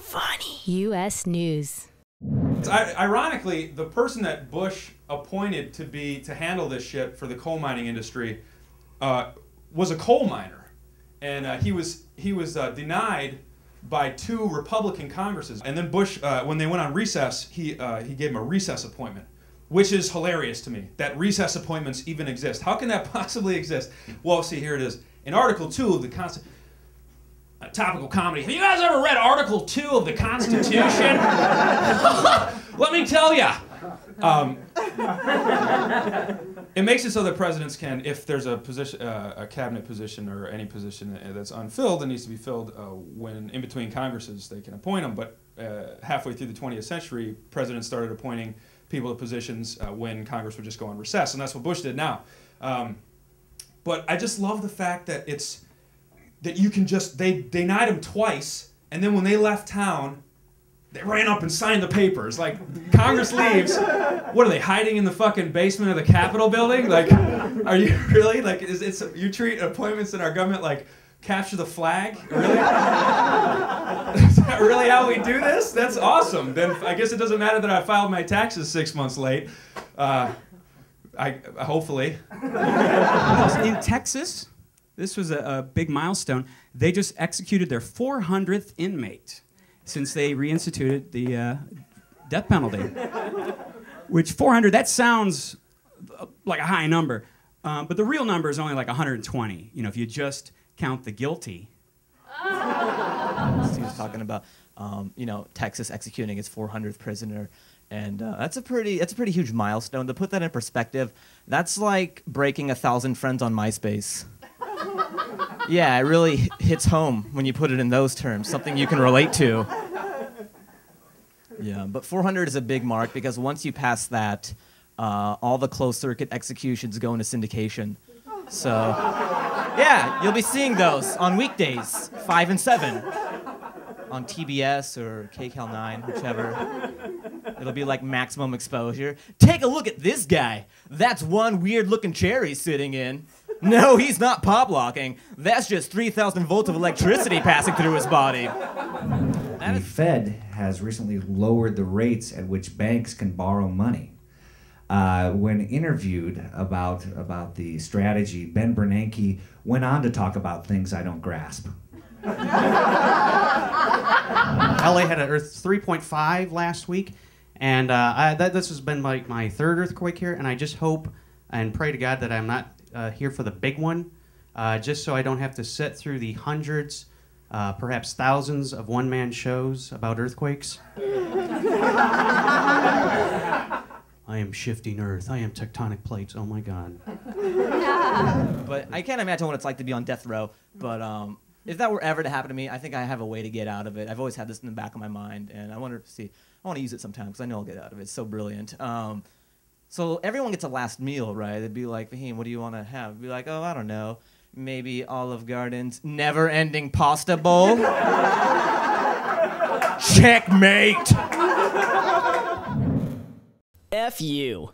EffinFunny. U.S. News. Ironically, the person that Bush appointed to handle this shit for the coal mining industry was a coal miner, and he was denied by 2 Republican Congresses. And then Bush, when they went on recess, he gave him a recess appointment, which is hilarious to me, that recess appointments even exist. How can that possibly exist? Well, see, here it is. In Article 2 of the Constitution, topical comedy. Have you guys ever read Article 2 of the Constitution? Let me tell you. It makes it so that presidents can, if there's a position, a cabinet position or any position that's unfilled that needs to be filled when in between Congresses, they can appoint them. But halfway through the 20th century, presidents started appointing people to positions when Congress would just go on recess, and that's what Bush did now. But I just love the fact that you can just, they denied him twice, and then when they left town, they ran up and signed the papers. Like, Congress leaves. What are they, hiding in the fucking basement of the Capitol building? Like, are you really? Like, you treat appointments in our government like capture the flag? Really? Is that really how we do this? That's awesome. Then I guess it doesn't matter that I filed my taxes 6 months late. Hopefully. In Texas, this was a big milestone. They just executed their 400th inmate since they reinstituted the death penalty. Which 400, that sounds like a high number. But the real number is only like 120. You know, if you just count the guilty. He was talking about, Texas executing its 400th prisoner. And that's a pretty huge milestone. To put that in perspective, that's like breaking 1,000 friends on MySpace. Yeah, it really hits home when you put it in those terms, something you can relate to. Yeah, but 400 is a big mark because once you pass that, all the closed circuit executions go into syndication. So, yeah, you'll be seeing those on weekdays, 5 and 7, on TBS or KCAL9, whichever. It'll be like maximum exposure. Take a look at this guy. That's one weird-looking chair he's sitting in. No, he's not pop locking. That's just 3,000 volts of electricity passing through his body. The Fed has recently lowered the rates at which banks can borrow money. When interviewed about the strategy, Ben Bernanke went on to talk about things I don't grasp. LA had an Earth 3.5 last week, and this has been like my 3rd earthquake here, and I just hope and pray to God that I'm not here for the big one, just so I don't have to sit through the hundreds, perhaps thousands of one-man shows about earthquakes. I am shifting Earth. I am tectonic plates. Oh my God. But I can't imagine what it's like to be on death row. But if that were ever to happen to me, I think I have a way to get out of it. I've always had this in the back of my mind, and I want to use it sometime because I know I'll get out of it. It's so brilliant. So everyone gets a last meal, right? They'd be like, Fahim, what do you want to have? I'd be like, oh, I don't know. Maybe Olive Garden's never-ending pasta bowl? Checkmate! F you.